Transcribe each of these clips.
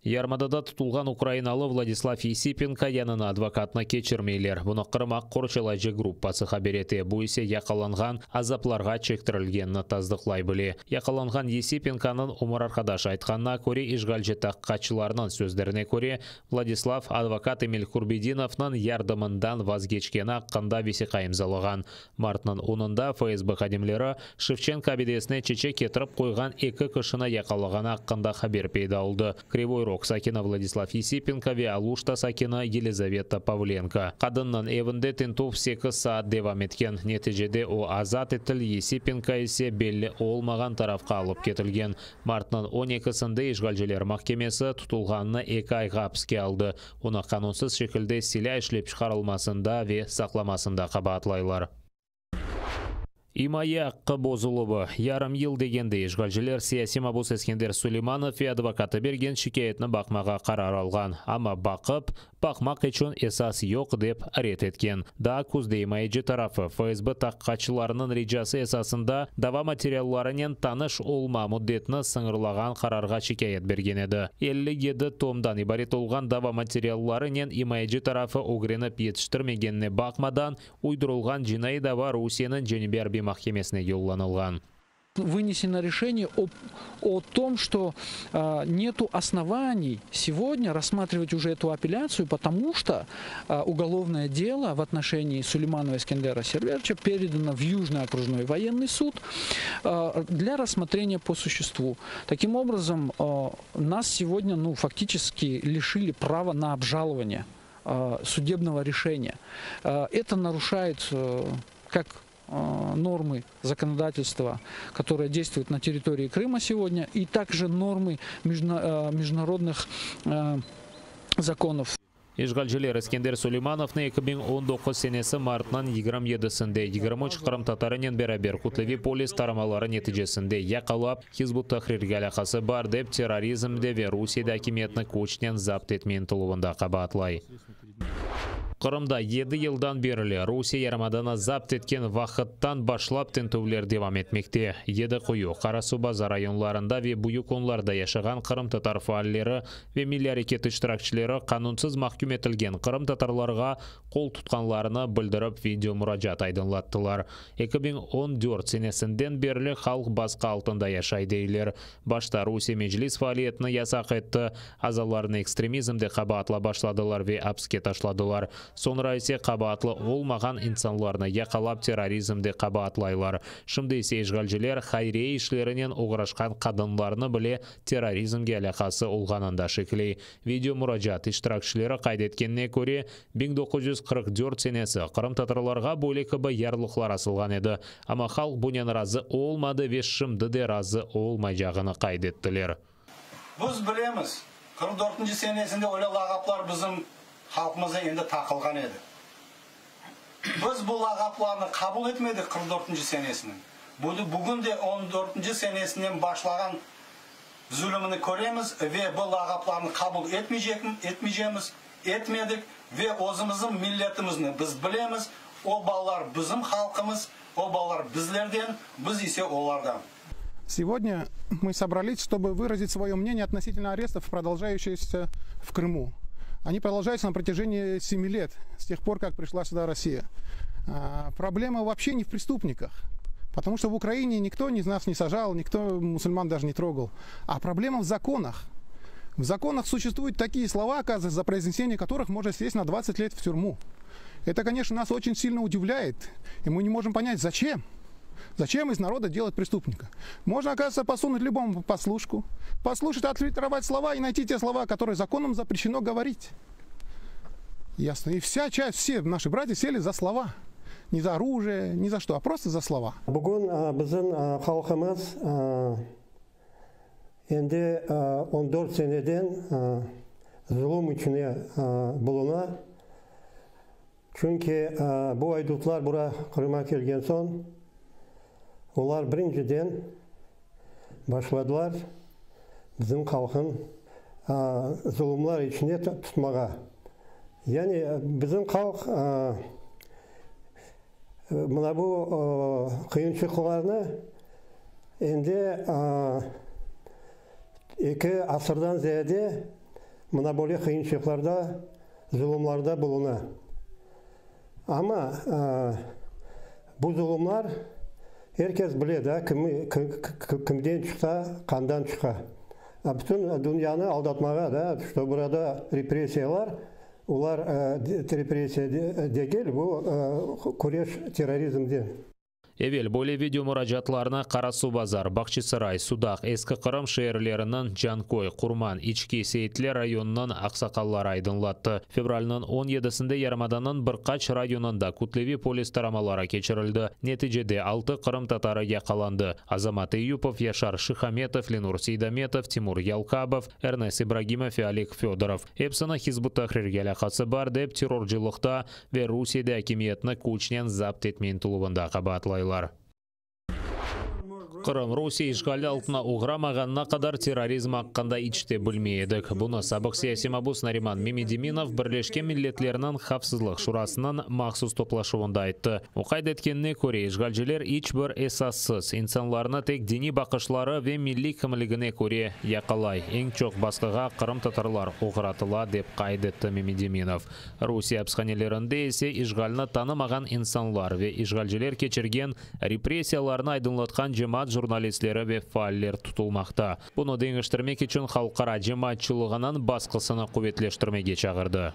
Ярмадада тұтылған украиналы Владислав Есипенко янына адвокатына кечірмейлер. Бұны Қырмақ Қорчалайжы группасы хабереті. Бұл есе яқаланған азапларға чектірілгенні таздықлай біле. Яқаланған Есипенканың Умар Арқадаш айтқанына көре ишгалжы таққатшыларының сөздеріне көре Владислав адвокат Эмиль Курбединовның ярдымындан вазгечкені аққанда весе қайымзалыған. Мартның 10-ында ФСБ қадемлері Шевченко абедесіне чече кетіріп қойған екі кішіні яқалығаны аққанда хабер пейда олды. Кривой Рог сакина Владислав Есипенко ве Алушта сакина Елизавета Павленко. Қадынның евінде тентув 8 саат девам еткен. Нетижеде о азат етіл Есипенко есе белі олмаған тарафқа алып кетілген. Мартның 12-сінде ишгалжелер махкемесі тұтылғанына 2 айға апске алды. Оны қанунсыз шекілде силя ішлеп шығарылмасында ве сақламасында қабатлайлар. Имая аққы бозылыбы. Ярым ел дегенде ишгалжелер сияси Мабус Ескендер Сулейманов и адвокаты берген шикаятны бақмаға қарар алған. Ама бақып, бақмақ үшін esas yok деп арет еткен. Да күзде Имайджи тарафы ФСБ таққатшыларының режасы esasында дава материалларынан таныш олма мұддетіні сыңырлаған қарарға шикаят берген еді. 57 томдан ибарет олған дава материалларынан Имайджи тарафы огреніп етіштірмегеніне бақмадан уйдырылған жинай дава Русияның Женеберби махкемесіне юлланылған. Вынесено решение о том, что нету оснований сегодня рассматривать уже эту апелляцию, потому что уголовное дело в отношении Сулейманова Ескендера Серверовича передано в Южный окружной военный суд для рассмотрения по существу. Таким образом, нас сегодня фактически лишили права на обжалование судебного решения. Это нарушает как нормы законодательства, которые действуют на территории Крыма сегодня, и также нормы международных законов. Ишгалжелер Ескендер Сулеймановны 2019 сенесі мартынан 27-сінде 23 қырым татарынен бәрабер Кутлеви полис тарамалары нетижесінде яқалап Хизбут Тахрирге алақасы бар деп терроризмде ве Русияда акиметні көчтен запт етмен тұлуында қабатлай. Қырымда 7 елдан берілі Русия ярмадана запт еткен вақыттан башлап тентулер девам етмекте. Еді қойу Қарасу-Базар районларында ве бұйық онларда яшаған Қырым татар фааллері ве миллиарекет іштіракшілері қанунсыз махкүм етілген Қырым татарларға қол тұтқанларына білдіріп видео мұражат айдынлаттылар. 2014 сенесінден берілі халық басқа алтында яшай дейлер. Башта Русия Меджлис фаалиетіні ясақ етті, азаларыны экстремизмде қабатла башладылар ве апске ташладылар. Sonra ise qabatlı olmagan insanlarını yaqalab terrorizmde qabatlайlar. Şimdi ise işgalciler hayriye işlerinin uğraşkan kadınlarını bile terrorizmge alakası olğanında şekli. Video müracaat iştirakçıları qaydetkenine göre 1944 senesi Qırım tatarlarga böyle kıbı yarlıqlar asılgan edi. Ama xalq bunyan razı olmadı ve şimdi de razı olmayacağını qaydettiler. Biz bilemiz, 44. senesinde öyle lağaplar bizim halkımıza endi takılgan edi. Biz bu lağaplarını kabul etmedik 44. senesinin. Bugün de 14. senesinden başlayan zulümünü göremiz ve bu lağaplarını kabul etmeyeceğimiz, etmedik ve özümüzün milletimizni biz bilemiz. O ballar bizim halkımız, o ballar bizlerden, biz ise onlardan. Сегодня мы собрались, чтобы выразить свое мнение относительно арестов, продолжающихся в Крыму. Они продолжаются на протяжении 7 лет, с тех пор, как пришла сюда Россия. Проблема вообще не в преступниках, потому что в Украине никто из нас не сажал, никто мусульман даже не трогал. А проблема в законах. В законах существуют такие слова, оказывается, за произнесение которых можно сесть на 20 лет в тюрьму. Это, конечно, нас очень сильно удивляет, и мы не можем понять, зачем. Зачем из народа делать преступника? Можно, оказывается, посунуть любому послушку, послушать, отфильтровать слова и найти те слова, которые законом запрещено говорить. Ясно. И вся часть, все наши братья сели за слова. Не за оружие, не за что, а просто за слова. Бүгін біздің халқымыз енді 14 seneden zulüm içine buluna. Çünkü bu aydutlar buraya Kırım'a gelgen son Олар біріншіден башладылар біздің халқын зұлымлар ішіне тұтмаға. Яғни біздің халық мына бұл қиыншылықтарны енді 2 асырдан зияде мына более кыйынчылыкларда, зулумларда болуна. Ама бу зулумлар herkes bilеді, кімден шықса, қандан шықса. Bütün dünyаны aldatmağa что burada репрессиялар, олар репрессия дегел, bu күреш терроризмден. Эвел более видео мұражатларына Қарасу базар, Бақчысарай, Судақ, Ескі Қырым шehirlerinden Жанкой, Құрман, Ички Сейтлер районынан ақсақаллар айдынлатты. Февралінің 17-сінде Ярмаданның Бірқач районында Кутлеви полис тарамалары кечірілді. Нәтижеде 6 Қырым татары яқаланды. Азамат Июпов, Яшар Шихаметов, Ленур Сейдаметов, Тимур Ялкабов, Эрнес Ибрагимов и Олег Федоров. Эпсіні Хизбут Тахрирге алақасы бар деп террорчылықта ве Русияда әкиметні көчінен запт етмен тұлыбында қабатлай. Қырым Русия işgali altına uğramağanına kadar terrorizm hakkında içte bilmeydik. Bunu sabık siyasi mabus Nariman Mimedimинов Birleşken Milletlerinin Xavfsızlık Şurasının maxsus toplaşuunda aytты. O kaydetkenine göre işgalciler hiç bir esassız insanlarına tek dini bakışları ve milli kimligine göre yakalay. En çok baskıga Kırım Tatarlar uğratıla dep kaydetti Mimedimинов. Rusiya hapishanelerinde ise işgalini tanımagan insanlar ve işgalciler geçirgen repressiyalarını aydınlatkan cemaat jurnalistlері ve faaller tutulmakta. Bunu dengiştirmek için halkara cemaatçılığının baskısını kuvvetleştirmeye çağırdı.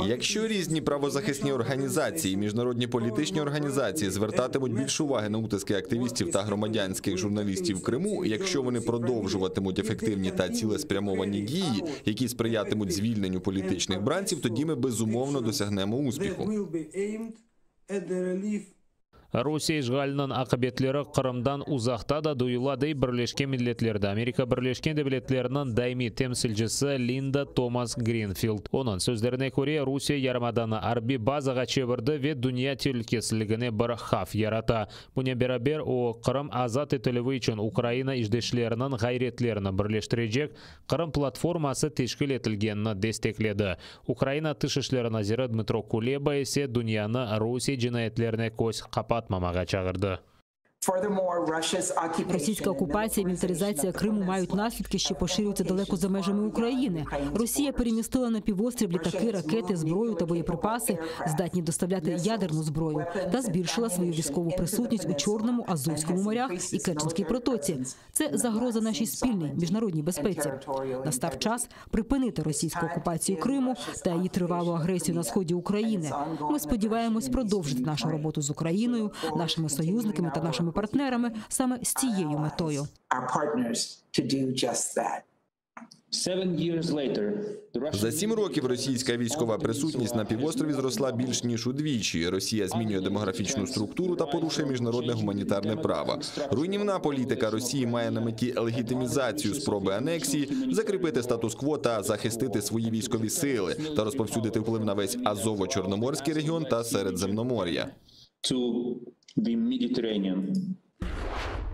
Якщо різні правозахисні організації, міжнародні політичні організації звертатимуть більше уваги на утиски активістів та громадянських журналістів в Криму, якщо вони продовжуватимуть ефективні та цілеспрямовані дії, які сприятимуть звільненню політичних бранців, тоді ми безумовно досягнемо успіху. Rusiya işgalinin akıbetleri Kırım'dan uzakta da duyuladı. Birleşken Milletler'de Amerika Birleşken Devletleri'nin daimi temsilcisi Linda Thomas Greenfield. Onun sözlerine göre Rusiya Yarımadanı harbi bazaga çevirdi ve dünya tehlikesizligine bir xavf yarata. Buna beraber o Kırım azat etilivi için Ukrayna işdeşlerinin gayretlerini birleştirecek Kırım platforması teşkil etilgenini destekledi. Ukrayna Dışişleri Naziri Dmitro Kuleba ise dünyanı Rusiya cinayetlerine göz kapatmamağa çağırdı. Російська окупація і мілітаризація Криму мають наслідки, що поширюються далеко за межами України. Росія перемістила на півострів літаки, ракети, зброю та боєприпаси, здатні доставляти ядерну зброю, та збільшила свою військову присутність у Чорному, Азовському морях і Керченській протоці. Це загроза нашій спільній міжнародній безпеці. Настав час припинити російську окупацію Криму та її тривалу агресію на сході України. Ми сподіваємось продовжити нашу роботу з Україною, нашими союзниками та нашими партнерами саме з цією метою. За 7 років російська військова присутність на півострові зросла більш ніж удвічі. Росія змінює демографічну структуру та порушує міжнародне гуманітарне право. Руйнівна політика Росії має на меті легітимізацію спроби анексії, закріпити статус-кво та захистити свої військові сили та розповсюдити вплив на весь Азово-Чорноморський регіон та Середземномор'я.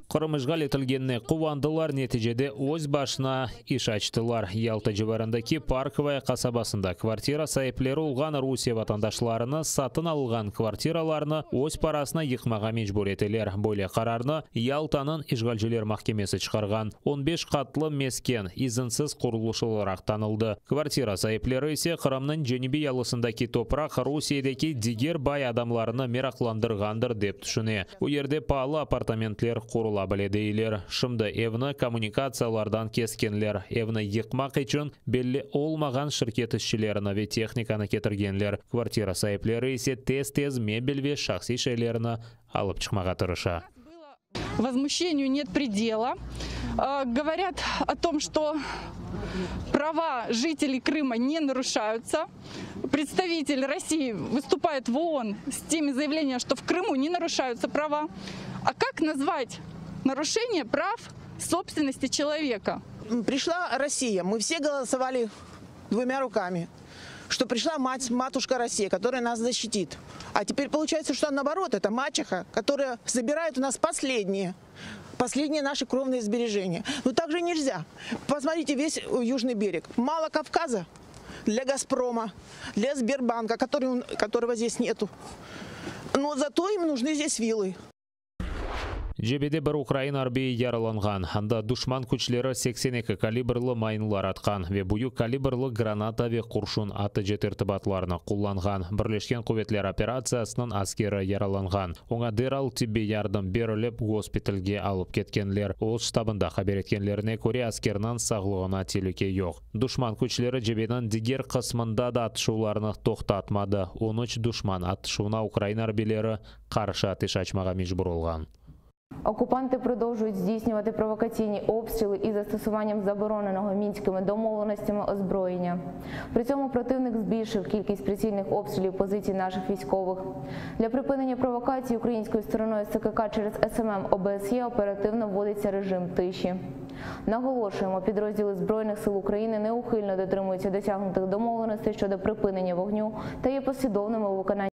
Kırım işgal etilgenine kuvandыlar, neticede öz başına iş açtılar. Yalta civarındaki Parkova kasabasında kvartira sahipleri olgan Rusiya vatandaşlarını satın algan kvartiralarını öz parasına yıkmağa mecbur ettiler. Böyle kararını Yalta'nın işgalciler mahkemesi çıkargan. 15 katlı mesken izinsiz kuruluş olarak tanıldı. Kvartira sahipleri ise Kırım'ın cenubi yalısındaki toprak Rusiya'daki diğer bay adamlarını meraklandırgandır dep düşüne. Bu yerde pahalı apartamentler kurulabilir. Deyler. Şimdi evni kommunikatsiyalardan keskenler. Evni yıkmak için belli olmagan şirket işçilerini ve texnikani getirgenler. Kvartira sahipleri ise tez mebel ve şahsi şeylerini alıp çıkmağa tırışa. Возмущению нет предела. Говорят о том, что права жителей Крыма не нарушаются. Представитель России выступает в ООН с теми заявлениями, что в Крыму не нарушаются права. А как назвать нарушение прав собственности человека? Пришла Россия, мы все голосовали двумя руками, что пришла матушка Россия, которая нас защитит. А теперь получается, что наоборот, это мачеха, которая забирает у нас последние наши кровные сбережения. Но так же нельзя. Посмотрите весь южный берег. Мало Кавказа для Газпрома, для Сбербанка, которого здесь нету. Но зато им нужны здесь виллы. Жебеде бір Украина арбии яраланған. Анда душман күчлері 82 калибрлы майнлар атқан ве бұйы калибрлы граната ве құршун аты жетіртібатларына құлланған. Бірлешкен Құветлер операциясының аскері яраланған. Оңа дерал тибе ярдым беріліп госпитальге алып кеткенлер. Ол штабында хабар еткенлеріне көре аскернан сағлығына телуке жоқ. Душман күчлері жебенің дигер қысмында да атышуларыны тоқтатмады. 13 душман атышуына Украина арбилері қаршы атыш ачмаға мижбур олған. Окупанти продовжують здійснювати провокаційні обстріли із застосуванням забороненого мінськими домовленостями озброєння. При цьому противник збільшив кількість прицільних обстрілів позицій наших військових. Для припинення провокацій українською стороною СКК через СММ ОБСЄ оперативно вводиться режим тиші. Наголошуємо, підрозділи Збройних сил України неухильно дотримуються досягнутих домовленостей щодо припинення вогню та є послідовними у виконанні